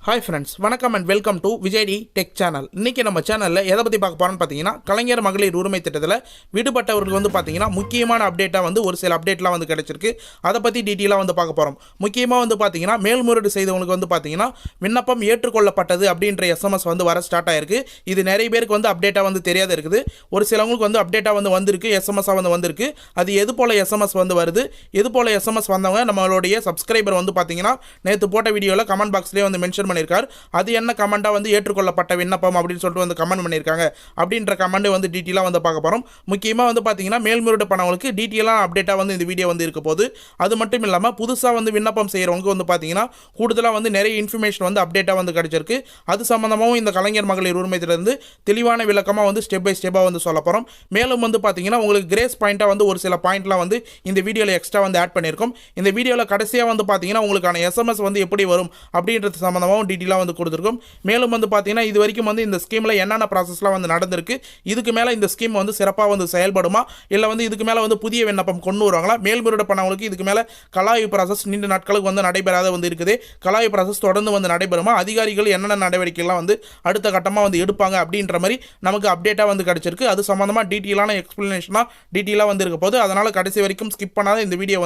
Hi friends, வணக்கம் and welcome to விஜய்டி tech channel. இன்றைக்கி நம்ம சேனலில் எதை பற்றி பார்க்க போகிறோம்னு பார்த்தீங்கன்னா, கலைஞர் மகளிர் உரிமை திட்டத்தில் விடுபட்டவர்களுக்கு பார்த்தீங்கன்னா முக்கியமான அப்டேட்டாக ஒரு சில அப்டேட்லாம் கிடச்சிருக்கு. அதை பற்றி டீட்டெயிலாக பார்க்க போகிறோம். முக்கியமாக பார்த்தீங்கன்னா மேல்முறையீடு செய்தவங்களுக்கு பார்த்தீங்கன்னா விண்ணப்பம் ஏற்றுக்கொள்ளப்பட்டது அப்படின்ற எஸ்எம்எஸ் வர ஸ்டார்ட் ஆயிருக்கு. இது நிறைய பேருக்கு அப்டேட்டாக தெரியாத இருக்குது. ஒரு சிலவங்களுக்கு அப்டேட்டாக வந்திருக்கு, எஸ்எம்எஸ்ஸாக வந்திருக்கு. அது எது போல் எஸ்எம்எஸ் வருது, எது போல் எஸ்எம்எஸ் வந்தவங்க நம்மளுடைய சப்ஸ்கிரைபர் பார்த்தீங்கன்னா நேற்று போட்ட வீடியோவில் கமெண்ட் பாக்ஸ்லேயே மென்ஷன் பண்ணியிருக்கார். அது என்ன கமெண்டா ஏற்றுக்கொள்ளப்பட்ட விண்ணப்பம் அப்படின்னு சொல்லிட்டு கமெண்ட் பண்ணியிருக்காங்க. அப்படின்ற கமெண்ட் டீட்டெயிலாக பார்க்க போகிறோம். முக்கியமாக பார்த்தீங்கன்னா மேல்முறையீடு பண்ணவங்களுக்கு டீட்டெயிலாக அப்டேட்டாக இந்த வீடியோ இருக்க போது. அது மட்டும் இல்லாமல் புதுசாக விண்ணப்பம் செய்கிறவங்க பார்த்தீங்கன்னா கூடுதலாக நிறைய இன்ஃபர்மேஷன் அப்டேட்டாக கிடைச்சிருக்கு. அது சம்மந்தமாகவும் இந்த கலைஞர் மகளிர் உரிமையிலிருந்து தெளிவான விளக்கமாக ஸ்டெப் பை ஸ்டெப்பாக சொல்ல போகிறோம். மேலும் பார்த்தீங்கன்னா உங்களுக்கு கிரேஸ் பாயிண்ட்டாக ஒரு சில பாயிண்ட்லாம் இந்த வீடியோவில் எக்ஸ்ட்ரா ஆட் பண்ணியிருக்கோம். இந்த வீடியோவில் கடைசியாக பார்த்தீங்கன்னா உங்களுக்கான எஸ்எம்எஸ் எப்படி வரும் அப்படின்றது சம்மந்தமாக டீட்டெயிலாக கொடுத்துருக்கோம். மேலும் பார்த்தீங்கன்னா இது வரைக்கும் இந்த ஸ்கீமில் என்னென்ன ப்ராசஸ்லாம் நடந்திருக்கு, இதுக்கு மேலே இந்த ஸ்கீம் சிறப்பாக செயல்படுமா, இல்லை இதுக்கு மேலே புதிய விண்ணப்பம் கொண்டு வருவாங்களா, மேல்முறையீடு பண்ணவங்களுக்கு இதுக்கு மேலே கலாய்வு ப்ராசஸ் நீண்ட நாட்களுக்கு நடைபெறாத இருக்குது. கலாய்வு ப்ராசஸ் தொடர்ந்து நடைபெறுமா, அதிகாரிகள் என்னென்ன நடவடிக்கைலாம் அடுத்த கட்டமாக எடுப்பாங்க அப்படின்ற மாதிரி நமக்கு அப்டேட்டாக கிடைச்சிருக்கு. அது சம்மந்தமாக டீட்டெயிலான எக்ஸ்பிளனேஷனாக டீட்டெயிலாக இருக்க போது. அதனால் கடைசி வரைக்கும் ஸ்கிப் பண்ணாத இந்த வீடியோ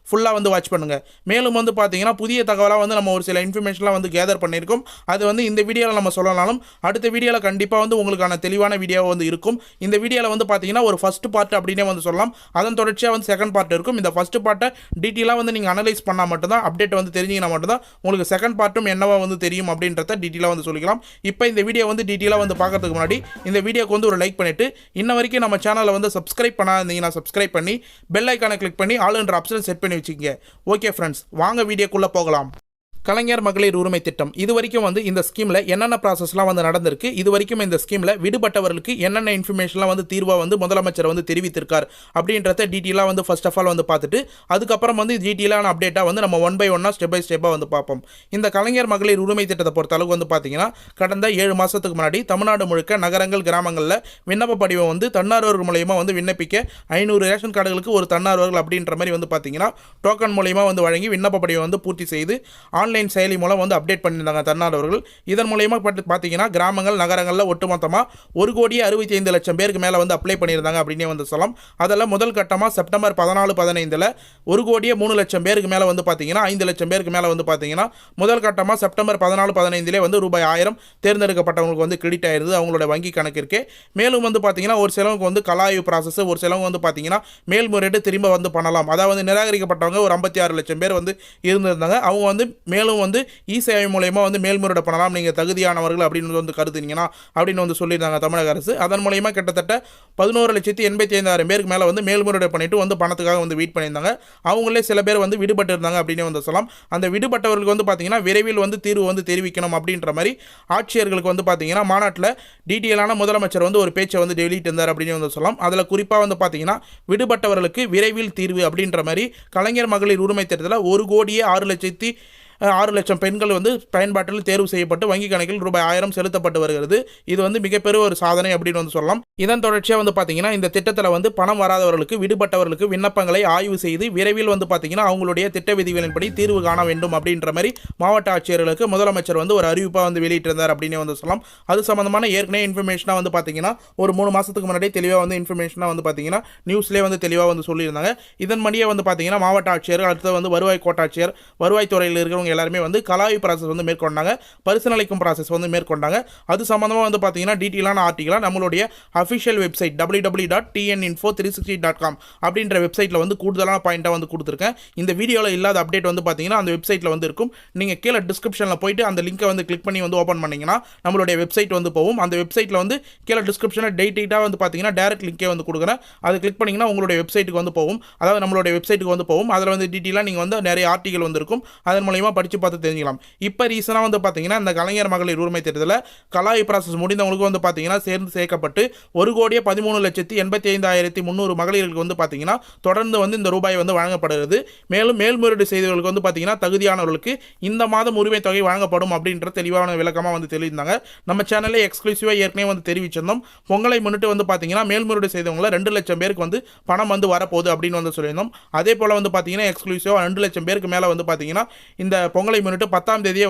ஃபுல்லாக வாட்ச் பண்ணுங்கள். மேலும் பார்த்தீங்கன்னா புதிய தகவலாக நம்ம ஒரு சில இன்ஃபர்மேஷன்லாம் கேதர் பண்ணியிருக்கோம். அது இந்த வீடியோவில் நம்ம சொல்லலாலும் அடுத்த வீடியோவில் கண்டிப்பாக உங்களுக்கான தெளிவான வீடியோ இருக்கும். இந்த வீடியோவில் பார்த்தீங்கன்னா ஒரு ஃபர்ஸ்ட் பார்ட் அப்படின்னே சொல்லலாம். அதன் தொடர்ச்சியாக செகண்ட் பார்ட் இருக்கும். இந்த ஃபர்ஸ்ட் பார்ட்டை டீட்டெயிலாக நீங்கள் அனலைஸ் பண்ணால் மட்டும்தான், அப்டேட் தெரிஞ்சிங்கன்னா மட்டும்தான் உங்களுக்கு செகண்ட் பார்ட்டும் என்னவா தெரியும் அப்படின்றத டீட்டெயிலாக சொல்லிக்கலாம். இப்போ இந்த வீடியோ டீட்டெயிலாக பார்க்கறதுக்கு முன்னாடி இந்த வீடியோக்கு ஒரு லைக் பண்ணிட்டு இன்ன வரைக்கும் நம்ம சேனலை சப்ஸ்கிரைப் பண்ணாதீங்கன்னா சப்ஸ்கிரைப் பண்ணி பெல் ஐக்கானை கிளிக் பண்ணி ஆல் என்ற ஆப்ஷன் செட் பண்ணி வச்சுக்கோங்க. ஓகே ஃப்ரெண்ட்ஸ், வாங்க வீடியோக்குள்ளே போகலாம். கலைஞர் மகளிர் உரிமை திட்டம் இது வரைக்கும் இந்த ஸ்கீமில் என்னென்ன ப்ராசஸ்லாம் நடந்திருக்கு, இது வரைக்கும் இந்த ஸ்கீமில் விடுபட்டவர்களுக்கு என்னென்ன இன்ஃபர்மேஷன்லாம் தீர்வாக முதலமைச்சர் தெரிவித்திருக்கார் அப்படின்றத டீட்டெயிலாக ஃபர்ஸ்ட் ஆஃப் ஆல் பார்த்துட்டு அதுக்கப்புறம் டீட்டெயிலான அப்டேட்டாக நம்ம ஒன் பை ஒன்னாக ஸ்டெப் பை ஸ்டெப்பாக பார்ப்போம். இந்த கலைஞர் மகளிர் உரிமை திட்டத்தை பொறுத்த அளவுக்கு பார்த்தீங்கன்னா கடந்த 7 மாதத்துக்கு முன்னாடி தமிழ்நாடு முழுக்க நகரங்கள் கிராமங்களில் விண்ணப்ப படிவம் தன்னார்வர்கள் மூலயமா விண்ணப்பிக்க 500 ரேஷன் கார்டுகளுக்கு ஒரு தன்னார்வர்கள் அப்படின்ற மாதிரி பார்த்தீங்கன்னா டோக்கன் மூலயமா வழங்கி விண்ணப்ப படிவம் பூர்த்தி செய்து ஆன்லைன் செயலி மூலம் அப்டேட் பண்ணியிருந்தாங்க தன்னார்வர்கள். இதன் மூலயமா பார்த்தீங்கன்னா கிராமங்கள் நகரங்களில் ஒட்டுமொத்தமாக 1,65,00,000 பேருக்கு மேலே அப்ளை பண்ணியிருந்தாங்க அப்படின்னே சொல்லலாம். அதில் முதல் கட்டமாக செப்டம்பர் 14-15 1,03,00,000 பேருக்கு மேலே பார்த்தீங்கன்னா 5 லட்சம் பேருக்கு மேலே பார்த்தீங்கன்னா முதல் கட்டமாக செப்டம்பர் 14-15 ரூபாய் 1000 தேர்ந்தெடுக்கப்பட்டவங்களுக்கு கிரெடிட் ஆயிருது அவங்களோட வங்கி கணக்கிற்கு. மேலும் பார்த்தீங்கன்னா ஒரு சிலவங்க கலாய்வு ப்ராசஸ், ஒரு சிலவங்க பார்த்தீங்கன்னா மேல்முறையீடு திரும்ப பண்ணலாம். அதாவது நிராகரிக்கப்பட்டவங்க ஒரு 56 லட்சம் பேர் இருந்திருந்தாங்க. அவங்க மேலும் இ-சேவை மூலயமா மேல்முறையீடு பண்ணலாம், நீங்கள் தகுதியானவர்கள் அப்படின்னு கருதுனீங்கன்னா அப்படின்னு சொல்லியிருந்தாங்க தமிழக அரசு. அதன் மூலயமா கிட்டத்தட்ட 11,85,000 பேருக்கு மேலே மேல்முறையீடு பண்ணிட்டு பணத்துக்காக வெயிட் பண்ணியிருந்தாங்க. அவங்களே சில பேர் விடுபட்டு இருந்தாங்க அப்படின்னு சொல்லலாம். அந்த விடுபட்டவர்களுக்கு பார்த்தீங்கன்னா விரைவில் தீர்வு தெரிவிக்கணும் அப்படின்ற மாதிரி ஆட்சியர்களுக்கு பார்த்தீங்கன்னா மாநாட்டில் டீட்டெயிலான முதலமைச்சர் ஒரு பேச்சை வெளியிட்டிருந்தார் அப்படின்னு சொல்லலாம். அதில் குறிப்பாக பார்த்தீங்கன்னா விடுபட்டவர்களுக்கு விரைவில் தீர்வு அப்படின்ற மாதிரி கலைஞர் மகளிர் உரிமை திட்டத்தில் 1,06,00,000 பெண்கள் பயன்பாட்டில் தேர்வு செய்யப்பட்டு வங்கி கணக்கில் ரூபாய் 1000 செலுத்தப்பட்டு வருகிறது. இது மிகப்பெரிய ஒரு சாதனை அப்படின்னு சொல்லலாம். இதன் தொடர்ச்சியாக பார்த்தீங்கன்னா இந்த திட்டத்தில் பணம் வராதவர்களுக்கு விடுபட்டவர்களுக்கு விண்ணப்பங்களை ஆய்வு செய்து விரைவில் பார்த்தீங்கன்னா அவங்களுடைய திட்ட விதிகளின்படி தீர்வு காண வேண்டும் அப்படின்ற மாதிரி மாவட்ட ஆட்சியர்களுக்கு முதலமைச்சர் ஒரு அறிவிப்பாக வெளியிட்டிருந்தார் அப்படின்னு சொல்லலாம். அது சம்பந்தமான ஏற்கனவே இன்ஃபர்மேஷனாக பார்த்தீங்கன்னா ஒரு 3 மாதத்துக்கு முன்னாடி தெளிவாக இன்ஃபர்மேஷனாக பார்த்தீங்கன்னா நியூஸ்லேயே தெளிவாக சொல்லியிருந்தாங்க. இதன் மணியே பார்த்தீங்கன்னா மாவட்ட ஆட்சியர், அடுத்து வருவாய் கோட்டாட்சியர், வருவாய்த்துறையில் இருக்கிறவங்க எல்லாருமே கலாய்வு ப்ராசஸ் மேற்கொண்டாங்க, பரிசீலனைக்கும் ப்ராசஸ் மேற்கொண்டாங்க. அது சம்பந்தமாக பார்த்தீங்கன்னா டீட்டெயிலான ஆர்டிகலாக நம்மளுடைய அஃபிஷியல் வெப்சைட் www.tninfo360.com அப்படின்ற வெப்சைட்டில் கூடுதலான பாயிண்ட்டாக கொடுத்துருக்கேன். இந்த வீடியோவில் இல்லாத அப்டேட் பார்த்தீங்கன்னா அந்த வெப்சைட்டில் இருக்கும். நீங்கள் கீழே டிஸ்கிரிப்ஷனில் போயிட்டு அந்த லிங்கை கிளிக் பண்ணி ஓப்பன் பண்ணிங்கன்னா நம்மளுடைய வெப்சைட் போகும். அந்த வெப்சைட்டில் கீழே டிஸ்கிரிப்ஷனில் டேட்டாக பார்த்தீங்கன்னா டேரக்ட் லிங்கே கொடுக்குறேன். அதை கிளிக் பண்ணிங்கன்னா உங்களுடைய வெப்சைட்டுக்கு போகும். அதாவது நம்மளுடைய வெப்சைட்டுக்கு போகும். அதில் டீட்டெயிலாக நீங்கள் நிறைய ஆர்டிகல் இருக்கும். அதன் மூலயமா படிச்சு பார்த்து தெரிஞ்சுக்கலாம். இப்போ ரீசனாக பார்த்தீங்கன்னா இந்த கலைஞர் மகளிர் உரிமை திட்டத்தில் கலாய் ப்ராசஸ் முடிந்தவங்களுக்கு பார்த்தீங்கன்னா சேர்க்கப்பட்டு 1,13,85,300 மகளிர்களுக்கு பார்த்தீங்கன்னா தொடர்ந்து இந்த ரூபாய் வழங்கப்படுகிறது. மேலும் மேல்முறையீடு செய்தவர்களுக்கு பார்த்தீங்கன்னா தகுதியானவர்களுக்கு இந்த மாதம் உரிமை தொகை வழங்கப்படும் அப்படின்ற தெளிவான விளக்கமாக தெரிவித்தாங்க. நம்ம சேனலில் எக்ஸ்க்ளூசிவாக ஏற்கனவே தெரிவிச்சிருந்தோம். பொங்கலை முன்னிட்டு பார்த்தீங்கன்னா மேல்முறையீடு செய்தவங்களை 2 லட்சம் பேருக்கு பணம் வரப்போகுது அப்படின்னு சொல்லியிருந்தோம். அதே போல் பார்த்தீங்கன்னா எக்ஸ்க்ளூசிவாக 2 லட்சம் பேருக்கு மேலே பார்த்தீங்கன்னா இந்த பொங்கலை முன்னிட்டு 10ஆம் தேதியே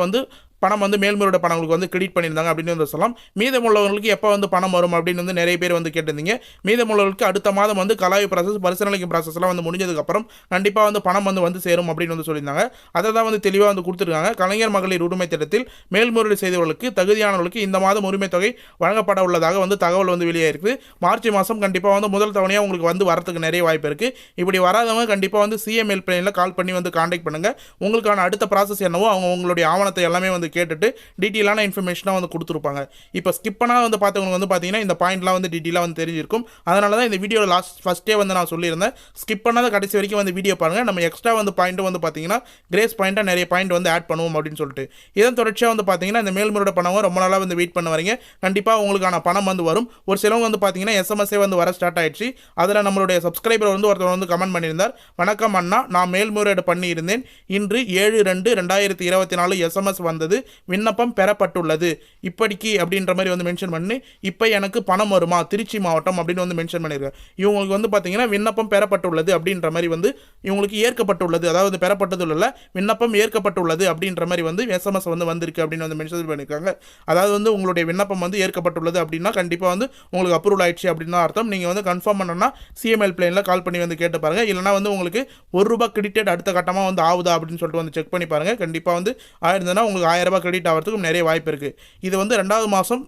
பணம் வந்து மேல்முறையீடு பணம் உங்களுக்கு வந்து கிரெடிட் பண்ணியிருந்தாங்க அப்படின்னு வந்து சொல்லலாம். மீதமுள்ளவர்களுக்கு எப்போ வந்து பணம் வரும் அப்படின்னு வந்து நிறைய பேர் வந்து கேட்டிருந்தீங்க. மீதமுள்ளவர்களுக்கு அடுத்த மாதம் வந்து கலாய்வு ப்ராசஸ் பரிசீலனைக்கும் ப்ராசஸ்லாம் வந்து முடிஞ்சதுக்கப்புறம் கண்டிப்பாக வந்து பணம் வந்து சேரும் அப்படின்னு வந்து சொல்லியிருந்தாங்க. அதை தான் வந்து தெளிவாக வந்து கொடுத்துருக்காங்க. கலைஞர் மகளிர் உரிமை திட்டத்தில் மேல்முறையீடு செய்தவர்களுக்கு தகுதியானவர்களுக்கு இந்த மாதம் உரிமை தொகை வழங்கப்பட உள்ளதாக வந்து தகவல் வந்து வெளியாயிருக்கு. மார்ச் மாதம் கண்டிப்பாக வந்து முதல் தவணையாக உங்களுக்கு வந்து வரத்துக்கு நிறைய வாய்ப்பு இருக்குது. இப்படி வராதவங்க கண்டிப்பாக வந்து சிஎம் ஹெல்ப்லைனில் கால் பண்ணி வந்து காண்டாக்ட் பண்ணுங்கள். உங்களுக்கான அடுத்த ப்ராசஸ் என்னவோ அவங்க உங்களுடைய ஆவணத்தை எல்லாமே வந்து கேட்டுட்டு டீட்டெயிலான இன்ஃபர்மேஷனாக வந்து கொடுத்துருப்பாங்க. இப்போ ஸ்கிப் பண்ணால் வந்து பார்த்தவங்களுக்கு வந்து பார்த்தீங்கன்னா இந்த பாயிண்ட்லாம் வந்து டீட்டெயிலாக வந்து தெரிஞ்சிருக்கும். அதனால தான் இந்த வீடியோவில் ஃபஸ்ட்டே வந்து நான் சொல்லியிருந்தேன். ஸ்கிப் பண்ணாத கடைசி வரைக்கும் வந்து வீடியோ பாருங்கள். நம்ம எக்ஸ்ட்ரா வந்து பாயிண்ட்டும் வந்து பார்த்தீங்கன்னா கிரேஸ் பாயிண்ட்டாக நிறைய பாயிண்ட் வந்து ஆட் பண்ணுவோம் அப்படின்னு சொல்லிட்டு இதன் தொடர்ச்சியாக வந்து பார்த்தீங்கன்னா இந்த மேல்முறையீடு பணம் ரொம்ப நாளாக வந்து வெயிட் பண்ண வரீங்க. கண்டிப்பாக உங்களுக்கான பணம் வந்து வரும். ஒரு சிலவங்க வந்து பார்த்தீங்கன்னா எஸ்எம்எஸ்ஸே வந்து வர ஸ்டார்ட் ஆயிடுச்சு. அதில் நம்மளுடைய சப்ஸ்கிரைபர் வந்து ஒருத்தர் வந்து கமெண்ட் பண்ணியிருந்தார். வணக்கம் அண்ணா, நான் மேல்முறையீடு பண்ணியிருந்தேன். இன்று 7/2/2024 எஸ்எம்எஸ் வந்தது. விண்ணப்பம் பெறப்பட்டுள்ளது இப்படிக்கு அப்படின்ற மாதிரி வந்து மென்ஷன் பண்ணி இப்போ எனக்கு பணம் வருமா திருச்சி மாவட்டம் அப்படின்னு வந்து மென்ஷன் பண்ணியிருக்காங்க. இவங்களுக்கு வந்து பார்த்தீங்கன்னா விண்ணப்பம் பெறப்பட்டுள்ளது அப்படின்ற மாதிரி வந்து இவங்களுக்கு ஏற்கப்பட்டுள்ளது, அதாவது பெறப்பட்டது இல்லை, விண்ணப்பம் ஏற்கப்பட்டுள்ளது அப்படின்ற மாதிரி வந்து எஸ்எம்எஸ் வந்து வந்திருக்கு அப்படின்னு வந்து மென்ஷன் பண்ணியிருக்காங்க. அதாவது வந்து உங்களுடைய விண்ணப்பம் வந்து ஏற்கப்பட்டுள்ளது அப்படின்னா கண்டிப்பாக வந்து உங்களுக்கு அப்ரூவல் ஆயிடுச்சு அப்படின்னு தான் அர்த்தம். நீங்கள் வந்து கன்ஃபார்ம் பண்ணணும்னா சிஎம் ஹெல்ப்லைனில் கால் பண்ணி வந்து கேட்டு பாருங்கள். இல்லைனா வந்து உங்களுக்கு ₹1 கிரெடிட் அடுத்த கட்டமாக வந்து ஆகுதா அப்படின்னு சொல்லிட்டு வந்து செக் பண்ணி பாருங்கள். கண்டிப்பாக வந்து ஆயிருந்ததுன்னா உங்களுக்கு ₹1000 கிரெடிட் ஆகிறதுக்கும் நிறைய வாய்ப்பு இருக்குது. இது வந்து 2வது மாதம்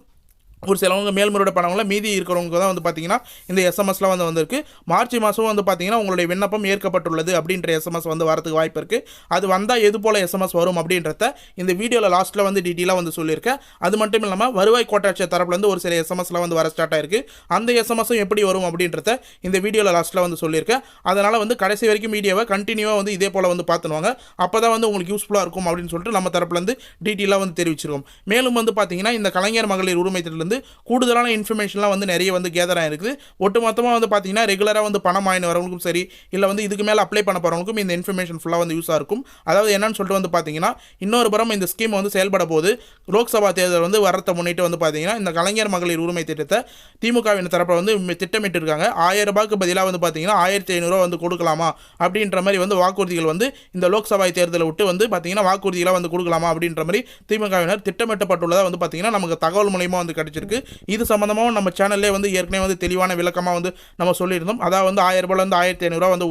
ஒரு சிலவங்க மேல்முறையீடு பணங்களை மீதி இருக்கிறவங்க தான் வந்து பார்த்தீங்கன்னா இந்த எஸ்எம்எஸ்லாம் வந்து வந்திருக்கு. மார்ச் மாதம் வந்து பார்த்தீங்கன்னா உங்களுடைய விண்ணப்பம் ஏற்கப்பட்டுள்ளது அப்படின்ற எஸ்எம்எஸ் வந்து வரதுக்கு வாய்ப்பு இருக்குது. அது வந்தால் எது போல் எஸ்எம்எஸ் வரும் அப்படின்றத இந்த வீடியோவில் லாஸ்ட்டில் வந்து டீட்டெயிலாக வந்து சொல்லியிருக்கேன். அது மட்டும் இல்லாமல் வருவாய் கோட்டாட்சியர் தரப்புலேருந்து ஒரு சில எஸ்எம்எஸ்லாம் வந்து வர ஸ்டார்ட் ஆயிருக்கு. அந்த எஸ்எம்எஸும் எப்படி வரும் அப்படின்றத இந்த வீடியோவில் லாஸ்ட்டில் வந்து சொல்லியிருக்கேன். அதனால் வந்து கடைசி வரைக்கும் வீடியோவை கண்டினியூவாக வந்து இதே போல் வந்து பார்த்துனுவாங்க. அப்போ தான் வந்து உங்களுக்கு யூஸ்ஃபுல்லாக இருக்கும் அப்படின்னு சொல்லிட்டு நம்ம தரப்புலேருந்து டீட்டெயிலாக வந்து தெரிவிச்சிருக்கோம். மேலும் வந்து பார்த்தீங்கன்னா இந்த கலைஞர் மகளிர் உரிமை திட்டத்திலிருந்து கூடுதலான இன்ஃபர்மேஷன்லாம் வந்து நிறைய வந்து கேதர் ஆகிருக்குது. ஒட்டுமொத்தமாக வந்து பார்த்தீங்கன்னா ரெகுலராக வந்து பணம் வாங்கி வரவங்களுக்கும் சரி, இல்லை வந்து இதுக்கு மேலே அப்ளை பண்ண போகிறவங்களுக்கும் இந்த இன்ஃபர்மேஷன் ஃபுல்லாக வந்து யூஸாக இருக்கும். அதாவது என்னன்னு சொல்லிட்டு வந்து பார்த்தீங்கன்னா இன்னொரு புறம் இந்த ஸ்கீம் வந்து செயல்பட போது லோக்சபா தேர்தல் வந்து வரத்தை முன்னிட்டு வந்து பார்த்தீங்கன்னா இந்த கலைஞர் மகளிர் உரிமை திட்டத்தை திமுகவின் தரப்பில் வந்து திட்டமிட்டு இருக்காங்க. ₹1000 பதிலாக வந்து பார்த்தீங்கன்னா ₹1500 வந்து கொடுக்கலாமா அப்படின்ற மாதிரி வந்து வாக்குறுதிகள் வந்து இந்த லோக்சபா தேர்தலை விட்டு வந்து பார்த்தீங்கன்னா வாக்குறுதிகளாக வந்து கொடுக்கலாமா அப்படின்ற மாதிரி திமுகவினர் திட்டமிட்டப்பட்டுள்ளதாக வந்து பார்த்தீங்கன்னா நமக்கு தகவல் மூலமாக வந்து கிடைச்சிருக்கு. இது சம்பந்தமாக நம்ம சேனல்லே வந்து ஏற்கனவே வந்து தெளிவான விளக்கமாக வந்து நம்ம சொல்லியிருந்தோம். அதாவது வந்து ₹1000 ₹1500 வந்து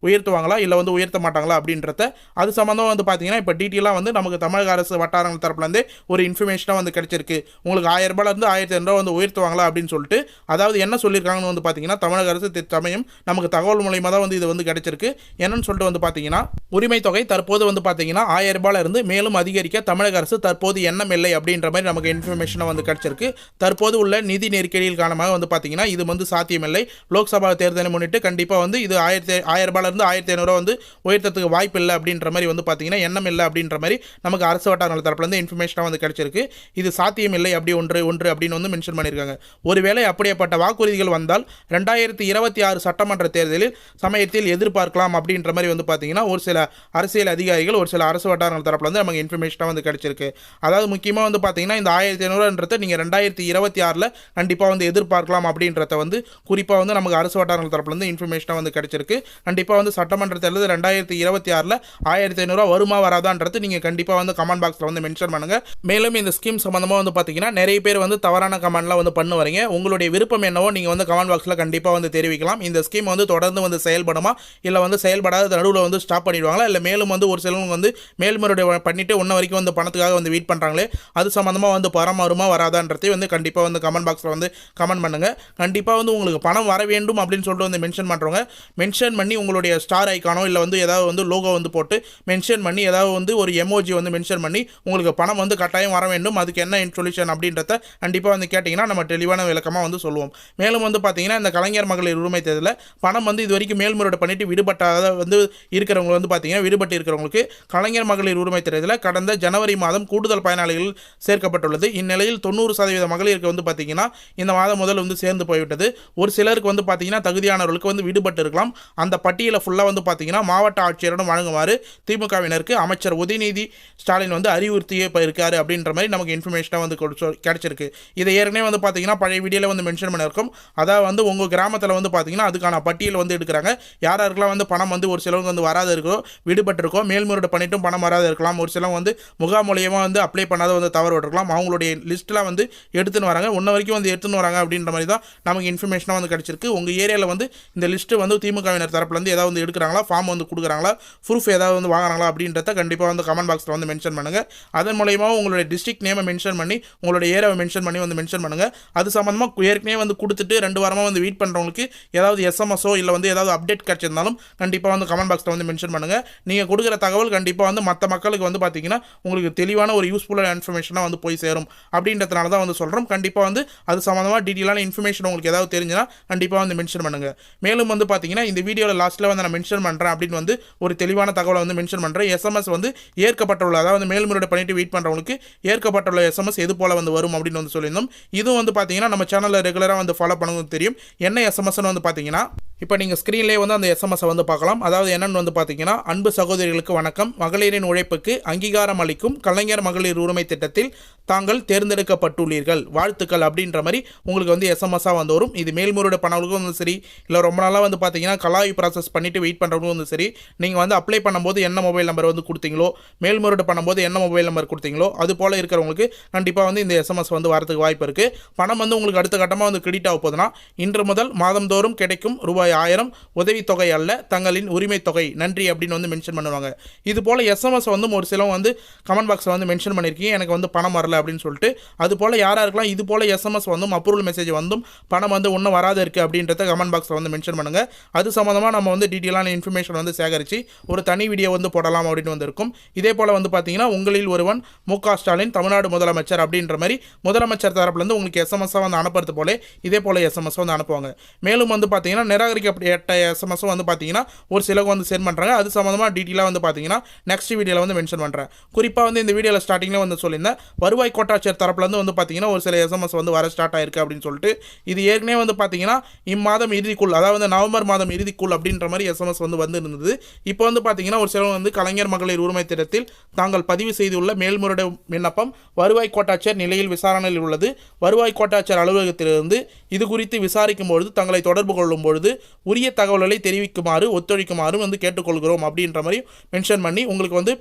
உயர்த்துவாங்களா இல்லை வந்து உயர்த்த மாட்டாங்களா அப்படின்றத அது சம்பந்தமாக வந்து பார்த்தீங்கன்னா இப்போ டீட்டெயிலாக வந்து நமக்கு தமிழக அரசு வட்டாரங்கள் தரப்புலேருந்தே ஒரு இன்ஃபர்மேஷனாக வந்து கிடைச்சிருக்கு. உங்களுக்கு ₹1000 ₹1500 வந்து உயர்த்துவாங்களா அப்படின்னு சொல்லிட்டு அதாவது என்ன சொல்லியிருக்காங்கன்னு வந்து பார்த்தீங்கன்னா தமிழக அரசு சமயம் நமக்கு தகவல் மூலமாக தான் வந்து இது வந்து கிடைச்சிருக்கு. என்னன்னு சொல்லிட்டு வந்து பார்த்தீங்கன்னா உரிமை தொகை தற்போது வந்து பார்த்தீங்கன்னா ₹1000 இருந்து மேலும் அதிகரிக்க தமிழக அரசு தற்போது எண்ணம் இல்லை அப்படின்ற மாதிரி நமக்கு இன்ஃபர்மேஷனாக வந்து கிடைச்சிருக்கு. தற்போது உள்ள நிதி நெருக்கடியில் காரணமாக வந்து பார்த்தீங்கன்னா இது வந்து சாத்தியமில்லை. லோக்சபா தேர்தலை முன்னிட்டு கண்டிப்பாக வந்து இது ₹1000 இருந்து ₹1500 வந்து உயர்த்தத்துக்கு வாய்ப்பு இல்லை அப்படின்ற மாதிரி வந்து பார்த்தீங்கன்னா எண்ணம் இல்லை அப்படின்ற மாதிரி நமக்கு அரசு வட்டாரங்கள் தரப்புலேருந்து இன்ஃபர்மேஷனாக வந்து கிடைச்சிருக்கு. இது சாத்தியமில்லை அப்படி ஒன்று அப்படின்னு வந்து மென்ஷன் பண்ணியிருக்காங்க. ஒருவேளை அப்படியேப்பட்ட வாக்குறுதிகள் வந்தால் 2026 சட்டமன்ற தேர்தலில் சமயத்தில் எதிர்பார்க்கலாம் அப்படின்ற மாதிரி வந்து பார்த்தீங்கன்னா ஒரு சில அரசியல் அதிகாரிகள் ஒரு சில அரசு வட்டாரங்கள் தரப்புல வந்து நமக்கு இன்ஃபர்மேஷனாக வந்து கிடைச்சிருக்கு. அதாவது முக்கியமாக வந்து பார்த்தீங்கன்னா இந்த 1500 நீங்கள் 2026 கண்டிப்பாக வந்து எதிர்பார்க்கலாம் அப்படின்றத வந்து குறிப்பாக வந்து நமக்கு அரசு வட்டாரங்கள் தரப்புலேருந்து இன்ஃபர்மேஷனாக வந்து கிடைச்சிருக்கு. கண்டிப்பாக வந்து சட்டமன்ற தேர்தல் 2026 1500 வருமா வராதான்றது நீங்கள் கண்டிப்பாக வந்து கமெண்ட் பாக்ஸில் வந்து மென்ஷன் பண்ணுங்கள். மேலும் இந்த ஸ்கீம் சம்மந்தமாக வந்து பார்த்தீங்கன்னா நிறைய பேர் வந்து தவறான கமெண்ட்லாம் வந்து பண்ண வரீங்க. உங்களுடைய விருப்பம் என்னவோ நீங்கள் வந்து கமெண்ட் பாக்ஸில் கண்டிப்பாக வந்து தெரிவிக்கலாம். இந்த ஸ்கீம் வந்து தொடர்ந்து வந்து செயல்படுமா இல்லை வந்து செயல்படாத நடுவில் வந்து ஸ்டாப் பண்ணிடுவாங்களா இல்லை மேலும் வந்து ஒரு சிலவங்க வந்து மேல்முறையீடு பண்ணிட்டு இன்ன வரைக்கும் வந்து பணத்துக்காக வந்து வெயிட் பண்ணுறாங்களே அது சம்மந்தமாக வந்து பணம் வருமா வராதான்றதை வந்து கண்டிப்பாக வந்து கமெண்ட் பாக்ஸில் வந்து கமெண்ட் பண்ணுங்கள். கண்டிப்பாக வந்து உங்களுக்கு பணம் வர வேண்டும் அப்படின்னு சொல்லிட்டு வந்து மென்ஷன் பண்ணுறவங்க மென்ஷன் பண்ணி உங்களுடைய ஸ்டார் ஐக்கானோ இல்லை வந்து ஏதாவது வந்து லோகோ வந்து போட்டு மென்ஷன் பண்ணி ஏதாவது வந்து ஒரு எமோஜி வந்து மென்ஷன் பண்ணி உங்களுக்கு பணம் வந்து கட்டாயம் வர வேண்டும், அதுக்கு என்ன சொல்யூஷன் அப்படின்றத கண்டிப்பாக வந்து கேட்டிங்கன்னா நம்ம தெளிவான விளக்கமாக வந்து சொல்லுவோம். மேலும் வந்து பார்த்தீங்கன்னா இந்த கலைஞர் மகளிர் உரிமை தேர்தலில் பணம் வந்து இது வரைக்கும் மேல்முறையீடு பண்ணிட்டு விடுபட்டாத வந்து இருக்கிறவங்க வந்து பார்த்தீங்கன்னா விடுபட்டு இருக்கிறவங்களுக்கு கலைஞர் மகளிர் உரிமை தேர்தலில் கடந்த ஜனவரி மாதம் கூடுதல் பயனாளிகள் சேர்க்கப்பட்டுள்ளது. இந்நிலையில் 90% மகளிருக்கு வந்து பார்த்தீங்கன்னா இந்த மாதம் முதல் வந்து சேர்ந்து போய்விட்டது. ஒரு சிலருக்கு வந்து பார்த்தீங்கன்னா தகுதியானவர்களுக்கு வந்து விடுபட்டு இருக்கலாம். அந்த பட்டியலை ஃபுல்லாக வந்து பார்த்தீங்கன்னா மாவட்ட ஆட்சியரிடம் வழங்குமாறு திமுகவினருக்கு அமைச்சர் உதயநிதி ஸ்டாலின் வந்து அறிவுறுத்தியே இருக்காரு அப்படின்ற மாதிரி நமக்கு இன்ஃபர்மேஷனாக வந்து கிடைச்சிருக்கு. இதை ஏற்கனவே வந்து பார்த்தீங்கன்னா பழைய வீடியோவில் வந்து மென்ஷன் பண்ணியிருக்கோம். அதாவது வந்து உங்கள் கிராமத்தில் வந்து பார்த்தீங்கன்னா அதுக்கான பட்டியல் வந்து எடுக்கிறாங்க. யாராருக்கெல்லாம் வந்து பணம் வந்து ஒரு சிலவங்க வந்து வராது இருக்கோ, விடுபட்டு இருக்கோ, மேல்முறையீடு பண்ணிட்டும் பணம் வராது இருக்கலாம். ஒரு சிலவங்க வந்து முகாம் மூலியமாக வந்து அப்ளை பண்ணாத வந்து தவறு விட்டுருக்கலாம். அவங்களுடைய லிஸ்ட்டில் வந்து எடுத்துன்னு வராங்க. இன்ன வரைக்கும் வந்து எடுத்துன்னு வராங்க அப்படின்ற மாதிரி தான் நமக்கு இன்ஃபர்மேஷனாக வந்து கிடைச்சிருக்கு. உங்கள் ஏரியாவில் வந்து இந்த லிஸ்ட்டு வந்து திமுகவினர் தரப்புலேருந்து ஏதாவது வந்து எடுக்கிறாங்களா, ஃபார்ம் வந்து கொடுக்குறாங்களா, ப்ரூஃப் ஏதாவது வந்து வாங்குறாங்களா அப்படின்றத கண்டிப்பாக வந்து கமெண்ட் பாக்ஸில் வந்து மென்ஷன் பண்ணுங்கள். அதன் மூலயமா உங்களுடைய டிஸ்ட்ரிக்ட் நேமை மென்ஷன் பண்ணி உங்களுடைய ஏரியாவை மென்ஷன் பண்ணி வந்து மென்ஷன் பண்ணுங்கள். அது சம்மந்தமாக ஏற்கனவே வந்து கொடுத்துட்டு 2 வாரமாக வந்து வெயிட் பண்ணுறவங்களுக்கு ஏதாவது எஸ்எம்எஸோ இல்லை வந்து ஏதாவது அப்டேட் கிடச்சிருந்தாலும் கண்டிப்பாக வந்து கமெண்ட் பாக்ஸில் வந்து மென்ஷன் பண்ணுங்கள். நீங்கள் கொடுக்குற தகவல் கண்டிப்பாக வந்து மற்ற மக்களுக்கு வந்து பார்த்தீங்கன்னா உங்களுக்கு தெளிவான ஒரு யூஸ்ஃபுல்லான இன்ஃபர்மேஷனாக வந்து போய் சேரும் அப்படின்றதுனால தான் வந்து சொல்கிறோம். கண்டிப்பாக வந்து அது சம்மந்தமாக டீட்டெயிலான இன்ஃபர்மேஷன் உங்களுக்கு ஏதாவது தெரிஞ்சுன்னா கண்டிப்பாக வந்து மென்ஷன் பண்ணுங்கள். மேலும் வந்து பார்த்தீங்கன்னா இந்த வீடியோவில் லாஸ்ட்டில் வந்து நான் மென்ஷன் பண்ணுறேன் அப்படின்னு வந்து ஒரு தெளிவான தகவலை வந்து மென்ஷன் பண்ணுறேன். எஸ்எம்எஸ் வந்து ஏற்கப்பட்டுள்ள, அதாவது மேல்முறையீடு பண்ணிட்டு வெயிட் பண்ணுறவங்களுக்கு ஏற்கப்பட்டுள்ள எஸ்எம்எஸ் எது போல வந்து வரும் அப்படின்னு வந்து சொல்லியிருந்தோம். இதுவும் வந்து பார்த்தீங்கன்னா நம்ம சேனலில் ரெகுலராக வந்து ஃபாலோ பண்ணவும் தெரியும். என்ன எஸ்எம்எஸ்ன்னு வந்து பார்த்தீங்கன்னா இப்போ நீங்கள் ஸ்க்ரீன்லேயே வந்து அந்த எஸ்எம்எஸை வந்து பார்க்கலாம். அதாவது என்னென்னு வந்து பார்த்தீங்கன்னா, அன்பு சகோதரிகளுக்கு வணக்கம். மகளிரின் உழைப்புக்கு அங்கீகாரம் அளிக்கும் கலைஞர் மகளிர் உரிமை திட்டத்தில் தாங்கள் தேர்ந்தெடுக்கப்பட்டுள்ளீர்கள், வாழ்த்துக்கள் அப்படின்ற மாதிரி உங்களுக்கு வந்து எஸ்எம்எஸ்ஸாக வந்து வரும். இது மேல்முறையீடு பண்ணவங்களுக்கும் வந்து சரி, இல்லை ரொம்ப நாளாக வந்து பார்த்தீங்கன்னா கலாய் ப்ராசஸ் பண்ணிவிட்டு வெயிட் பண்ணுறவங்களும் வந்து சரி, நீங்கள் வந்து அப்ளை பண்ணும்போது என்ன மொபைல் நம்பர் வந்து கொடுத்தீங்களோ, மேல்முறையீடு பண்ணும்போது என்ன மொபைல் நம்பர் கொடுத்தீங்களோ, அது போல் இருக்கிறவங்களுக்கு கண்டிப்பாக வந்து இந்த எஸ்எம்எஸ் வந்து வரதுக்கு வாய்ப்பு இருக்குது. பணம் வந்து உங்களுக்கு அடுத்த கட்டமாக வந்து கிரெடிட் ஆக போகுதுன்னா, இன்று முதல் மாதந்தோறும் கிடைக்கும் ரூபாய் 1000 உதவித்தொகை அல்ல, தங்களின் உரிமை தொகை, நன்றி அப்படின்னு வந்து மென்ஷன் பண்ணுவாங்க. இது போல் எஸ்எம்எஸ் வந்து ஒரு சிலவங்க வந்து கமெண்ட் பாக்ஸில் வந்து மென்ஷன் பண்ணியிருக்கீங்க, எனக்கு வந்து பணம் வரல அப்படின்னு சொல்லிட்டு. அது போல் யாராருக்கெல்லாம் இது போல் எஸ்எம்எஸ் வந்தும் அப்ரூவல் மெசேஜ் வந்தும் பணம் வந்து இன்னும் வராது இருக்குது அப்படின்றத கமெண்ட் பாக்ஸில் வந்து மென்ஷன் பண்ணுங்கள். அது சம்மந்தமாக நம்ம வந்து டீட்டெயிலான இன்ஃபர்மேஷன் வந்து சேகரித்து ஒரு தனி வீடியோ வந்து போடலாம் அப்படின்னு வந்திருக்கும். இதே போல் வந்து பார்த்தீங்கன்னா உங்களில் ஒருவன் மு.க. ஸ்டாலின் தமிழ்நாடு முதலமைச்சர் அப்படின்ற மாதிரி முதலமைச்சர் தரப்புலேருந்து உங்களுக்கு எஸ்எம்எஸ்ஸாக வந்து அனுப்புறது போல இதே போல் எஸ்எம்எஸ் வந்து அனுப்புவாங்க. மேலும் வந்து பார்த்தீங்கன்னா நிராகரிக்கப்பட்ட எஸ்எம்எஸும் வந்து பார்த்தீங்கன்னா ஒரு சிலருக்கு வந்து சென்ட் பண்ணுறாங்க. அது சம்மந்தமாக டீட்டெயிலாக வந்து பார்த்தீங்கன்னா நெக்ஸ்ட் வீடியோவில் வந்து மென்ஷன் பண்ணுறேன். குறிப்பாக வந்து இந்த வீடியோவில் ஸ்டார்டிங்கில் வந்து சொல்லியிருந்தேன், வருவாய் கோட்டாட்சியர் தரப்புலேருந்து வந்து பார்த்தீங்கன்னா ஒரு சில எஸ்எம்எஸ் வந்து வர ஸ்டார்ட் ஆயிருக்கு அப்படின்னு சொல்லிட்டு. இது ஏற்கனவே வந்து பார்த்தீங்கன்னா இம்மாதம் இறுதிக்குள், அதாவது நவம்பர் மாதம் இறுதிக்குள் அப்படின்ற மாதிரி எஸ்எம்எஸ் வந்து இருந்தது. இப்போ வந்து பார்த்தீங்கன்னா ஒரு சிலர் வந்து கலைஞர் மகளிர் உரிமை திட்டத்தில் தாங்கள் பதிவு செய்துள்ள மேல்முறையீடு விண்ணப்பம் வருவாய் கோட்டாட்சியர் நிலையில் விசாரணையில் உள்ளது. வருவாய் கோட்டாட்சியர் அலுவலகத்திலிருந்து இது குறித்து விசாரிக்கும் பொழுது தங்களை தொடர்பு கொள்ளும் பொழுது உரிய தகவல்களை தெரிவிக்குமாறு ஒத்துழைக்குமாறு வந்து கேட்டுக்கொள்கிறோம் அப்படின்ற மாதிரி மென்ஷன் பண்ணி உங்களுக்கு வந்து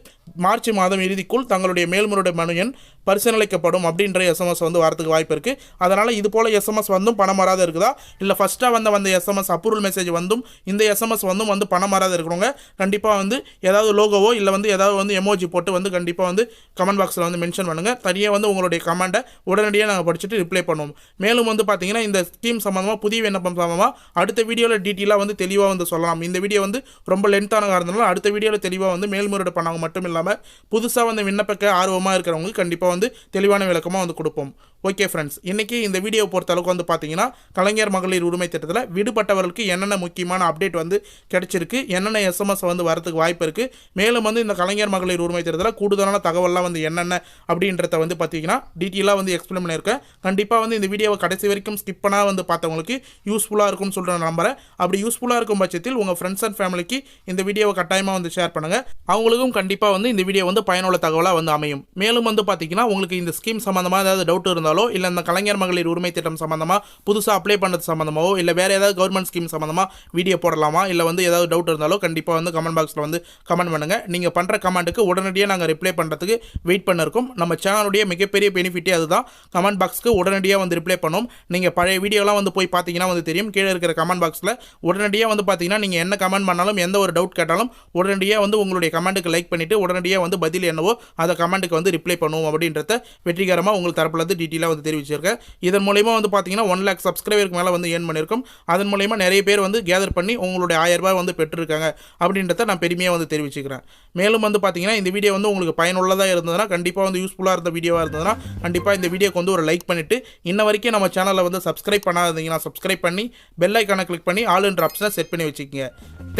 மார்ச் மாதம் இறுதிக்குள் தங்களுடைய மேல்முறையீடு மனு எண் பரிசீலிக்கப்படும் அப்படின்ற எஸ்எம்எஸ் வந்து வரதுக்கு வாய்ப்பு இருக்குது. அதனால் இது போல் எஸ்எம்எஸ் வந்தும் பணம் வராத இருக்குதா, இல்லை ஃபஸ்ட்டாக வந்த எஸ்எம்எஸ் அப்ரூவல் மெசேஜ் வந்தும் இந்த எஸ்எம்எஸ் வந்து பணம் வராத இருக்கிறவங்க கண்டிப்பாக வந்து ஏதாவது லோகோவோ இல்லை வந்து ஏதாவது வந்து எமோஜி போட்டு வந்து கண்டிப்பாக வந்து கமெண்ட் பாக்ஸில் வந்து மென்ஷன் பண்ணுங்கள். தனியாக வந்து உங்களுடைய கமெண்ட்டை உடனடியாக நாங்கள் படிச்சுட்டு ரிப்ளை பண்ணுவோம். மேலும் வந்து பார்த்தீங்கன்னா இந்த ஸ்கீம் சம்மந்தமாக புதிய விண்ணப்பம் சம்மந்தமாக அடுத்த வீடியோவில் டீட்டெயிலாக வந்து தெளிவாக வந்து சொல்லலாம். இந்த வீடியோ வந்து ரொம்ப லென்த்தான இருந்தனால அடுத்த வீடியோவில் தெளிவாக வந்து மேல்முறையீடு பண்ணவங்க மட்டும் இல்லாமல் புதுசாக வந்து விண்ணப்பிக்க ஆர்வமாக இருக்கிறவங்க கண்டிப்பாக வந்து தெளிவான விளக்கமாக வந்து கொடுப்போம். ஓகே ஃப்ரெண்ட்ஸ், இன்றைக்கி இந்த வீடியோ பொறுத்தளவுக்கு வந்து பார்த்தீங்கன்னா கலைஞர் மகளிர் உரிமை திட்டத்தில் விடுபட்டவர்களுக்கு என்னென்ன முக்கியமான அப்டேட் வந்து கிடைச்சிருக்கு, என்னென்ன எஸ்எம்எஸ் வந்து வரதுக்கு வாய்ப்பு இருக்குது, மேலும் வந்து இந்த கலைஞர் மகளிர் உரிமை திட்டத்தில் கூடுதலான தகவல்லாம் வந்து என்னென்ன அப்படின்றத வந்து பார்த்தீங்கன்னா டீட்டெயிலாக வந்து எக்ஸ்பிளைன் பண்ணியிருக்கேன். கண்டிப்பாக வந்து இந்த வீடியோவை கடைசி வரைக்கும் ஸ்கிப் பண்ணால் வந்து பார்த்தவங்களுக்கு யூஸ்ஃபுல்லாக இருக்கும்னு சொல்கிற நம்புறேன். அப்படி யூஸ்ஃபுல்லாக இருக்கும் பட்சத்தில் உங்கள் ஃப்ரெண்ட்ஸ் அண்ட் ஃபேமிலிக்கு இந்த வீடியோவை கட்டாயமாக வந்து ஷேர் பண்ணுங்கள். அவங்களுக்கும் கண்டிப்பாக வந்து இந்த வீடியோ வந்து பயனுள்ள தகவலாக வந்து அமையும். மேலும் வந்து பார்த்தீங்கன்னா உங்களுக்கு இந்த ஸ்கீம் சம்மந்தமாக ஏதாவது டவுட் இருந்தாலோ, இல்லை இந்த கலைஞர் மகளிர் உரிமை திட்டம் சம்மந்தமாக புதுசாக அப்ளை பண்ணுறது சம்மந்தமாவோ, இல்லை வேறு ஏதாவது கவர்மெண்ட் ஸ்கீம் சம்மந்தமாக வீடியோ போடலாமா, இல்லை வந்து ஏதாவது டவுட் இருந்தாலோ கண்டிப்பாக வந்து கமெண்ட் பாக்ஸில் வந்து கமெண்ட் பண்ணுங்கள். நீங்கள் பண்ணுற கமெண்ட்டுக்கு உடனடியாக நாங்கள் ரிப்ளை பண்ணுறதுக்கு வெயிட் பண்ணிருக்கோம். நம்ம சேனலுடைய மிகப்பெரிய பெனிஃபிட்டே அதுதான், கமெண்ட் பாக்ஸ்க்கு உடனடியாக வந்து ரிப்ளை பண்ணோம். நீங்கள் பழைய வீடியோலாம் வந்து போய் பார்த்தீங்கன்னா வந்து தெரியும், கீழே இருக்கிற கமெண்ட் பாக்ஸில் உடனடியாக வந்து பார்த்தீங்கன்னா நீங்கள் என்ன கமெண்ட் பண்ணாலும் எந்த ஒரு டவுட் கேட்டாலும் உடனடியாக வந்து உங்களுடைய கமெண்ட்டுக்கு லைக் பண்ணிவிட்டு உடனடியாக வந்து பதில் என்னவோ அதை கமெண்ட்டுக்கு வந்து ரிப்ளை பண்ணுவோம் அப்படின்றத வெற்றிகரமாக உங்கள் தரப்புலேருந்து டீட்டெயிலாக வந்து தெரிவிச்சிருக்கேன். இதன் மூலயமா வந்து பார்த்தீங்கன்னா 1 lakh சப்ஸ்கிரைபருக்கு மேலே வந்து ஏர்ன் பண்ணியிருக்கோம். அதன் மூலயமா நிறைய பேர் வந்து கேதர் பண்ணி உங்களுடைய 1000 ரூபாய் வந்து பெற்றிருக்காங்க அப்படின்றத நான் பெருமையாக வந்து தெரிவிச்சுக்கிறேன். மேலும் வந்து பார்த்தீங்கன்னா இந்த வீடியோ வந்து உங்களுக்கு பயனுள்ளதாக இருந்ததுன்னா, கண்டிப்பாக வந்து யூஸ்ஃபுல்லாக இருந்த வீடியோவாக இருந்ததுன்னா கண்டிப்பாக இந்த வீடியோக்கு வந்து ஒரு லைக் பண்ணிவிட்டு இன்ன வரைக்கும் நம்ம சேனலில் வந்து சப்ஸ்கிரைப் பண்ணாதீங்கன்னா சப்ஸ்கிரைப் பண்ணி பெல் ஐக்கானை கிளிக் பண்ணி ஆல் என்ற ஆப்ஷனை செட் பண்ணி வச்சுக்கோங்க.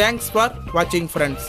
தேங்க்ஸ் ஃபார் வாட்சிங் ஃப்ரெண்ட்ஸ்.